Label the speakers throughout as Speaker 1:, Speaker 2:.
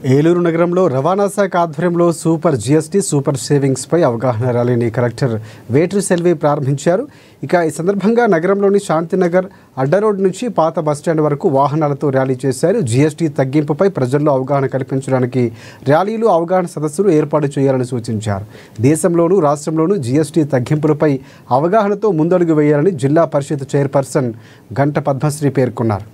Speaker 1: ఏలూరు నగరంలో రవాణా శాఖ ఆధ్వర్యంలో సూపర్ జీఎస్టీ సూపర్ సేవింగ్స్ పై అవగాహన ర్యాలీని కలెక్టర్ వేట్రి సెల్వి ప్రారంభించారు. ఈ సందర్భంగా నగరంలోని శాంతినగర్ అడ్డ రోడ్ నుంచి పాత బస్టాండ్ వరకు వాహనాలతో ర్యాలీ చేశారు. జీఎస్టీ తగ్గింపుపై ప్రజల్లో అవగాహన కల్పించడానికి ర్యాలీలు, అవగాహన సదస్సులు ఏర్పాటు చేయాలని సూచించారు. దేశంలోనూ రాష్ట్రంలోనూ జీఎస్టీ తగ్గింపులపై అవగాహనతో ముందడుగు వేయాలని జిల్లా పరిషత్ చైర్పర్సన్ గంట పద్మశ్రీ పేర్కొన్నారు.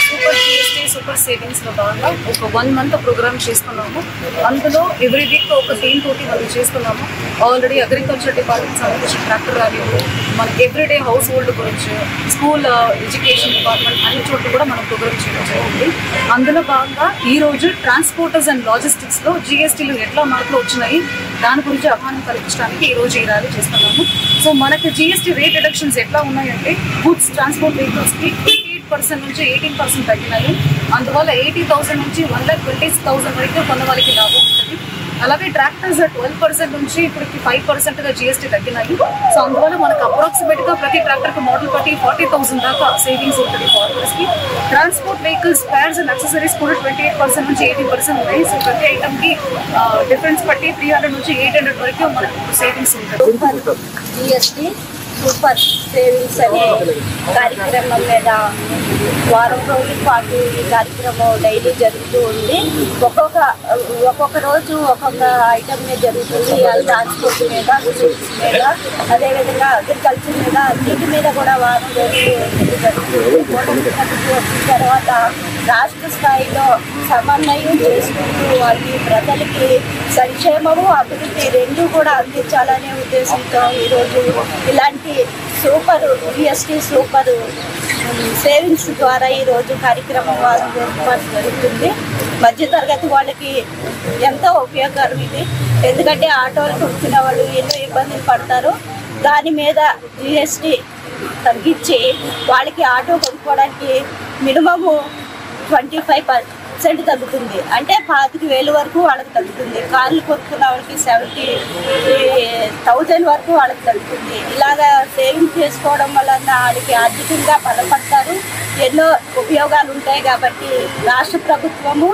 Speaker 2: సూపర్ జీఎస్టీ సూపర్ సేవింగ్స్లో భాగంగా ఒక 1 మంత్ ప్రోగ్రామ్ చేస్తున్నాము. అందులో ఎవ్రీ వీక్ ఒక థీమ్ తోటి మనం చేస్తున్నాము. ఆల్రెడీ అగ్రికల్చర్ డిపార్ట్మెంట్ సంబంధించిన ట్రాక్టర్ ర్యాలీలు, మన ఎవ్రీడే హౌస్ హోల్డ్ గురించి, స్కూల్ ఎడ్యుకేషన్ డిపార్ట్మెంట్ అన్ని చోట్ల కూడా మనం ప్రోగ్రామ్ చేయడం జరిగింది. అందులో భాగంగా ఈరోజు ట్రాన్స్పోర్టర్స్ అండ్ లాజిస్టిక్స్లో జీఎస్టీలు ఎట్లా మార్పులు వచ్చినాయి దాని గురించి అవగాహన కల్పించడానికి ఈరోజు ఈ ర్యాలీ చేస్తున్నాము. సో మనకి జీఎస్టీ రేట్ రిడక్షన్స్ ఎట్లా ఉన్నాయంటే గూడ్స్ ట్రాన్స్పోర్ట్ వెహికల్స్కి 8% నుంచి 18% తగ్గినాయి. అందువల్ల 80,000 నుంచి 1,20,000 వరకు కొన్న వాళ్ళకి లాభం ఉంటుంది. అలాగే ట్రాక్టర్స్ 12% నుంచి ఇప్పటికి 5%గా జీఎస్టీ తగ్గినాయి. సో అందువల్ల మనకు అప్రాక్సిమేట్గా ప్రతి ట్రాక్టర్కి మోడల్ బట్టి 40,000 దాకా సేవింగ్స్ ఉంటుంది ఫార్మర్స్కి. Transport vehicles spares and accessories కూడా 28% నుంచి 18% ఉన్నాయి. సో ప్రతి ఐటమ్కి డిఫరెన్స్ బట్టి 300 నుంచి 800 వరకు మనకు సేవింగ్స్ ఉంటుంది.
Speaker 3: జీఎస్టీ సూపర్ సేవింగ్స్ అనే కార్యక్రమం మీద వారం రోజుల పాటు ఈ కార్యక్రమం డైలీ జరుగుతూ ఉంది. ఒక్కొక్క రోజు ఒక్కొక్క ఐటమ్ మీద జరుగుతుంది. ట్రాన్స్పోర్ట్ మీద, గూడ్స్ మీద, అదేవిధంగా అగ్రికల్చర్ మీద, అన్నిటి మీద కూడా వారం రోజులు జరుగుతుంది. వచ్చిన తర్వాత రాష్ట్ర స్థాయిలో సమన్వయం చేసుకుంటూ వాళ్ళకి ప్రజలకి సంక్షేమము, అభివృద్ధి రెండు కూడా అందించాలనే ఉద్దేశంతో ఈరోజు ఇలాంటి సూపర్ జీఎస్టీ సూపర్ సేవింగ్స్ ద్వారా ఈరోజు కార్యక్రమం ఏర్పాటు జరుగుతుంది. మధ్యతరగతి వాళ్ళకి ఎంతో ఉపయోగకరం ఇది. ఎందుకంటే ఆటోలకు వచ్చిన వాళ్ళు ఎన్నో ఇబ్బందులు పడతారు. దాని మీద జీఎస్టీ తగ్గించి వాళ్ళకి ఆటో కొనుక్కోవడానికి మినిమము 25% తగ్గుతుంది. అంటే 25,000 వరకు వాళ్ళకి తగ్గుతుంది. కార్లు కొనుక్కున్న వాళ్ళకి 70,000 వరకు వాళ్ళకి తగ్గుతుంది. ఇలాగా సేవింగ్ చేసుకోవడం వలన వాళ్ళకి ఆర్థికంగా బలపడతారు. ఎన్నో ఉపయోగాలు ఉంటాయి కాబట్టి రాష్ట్ర ప్రభుత్వము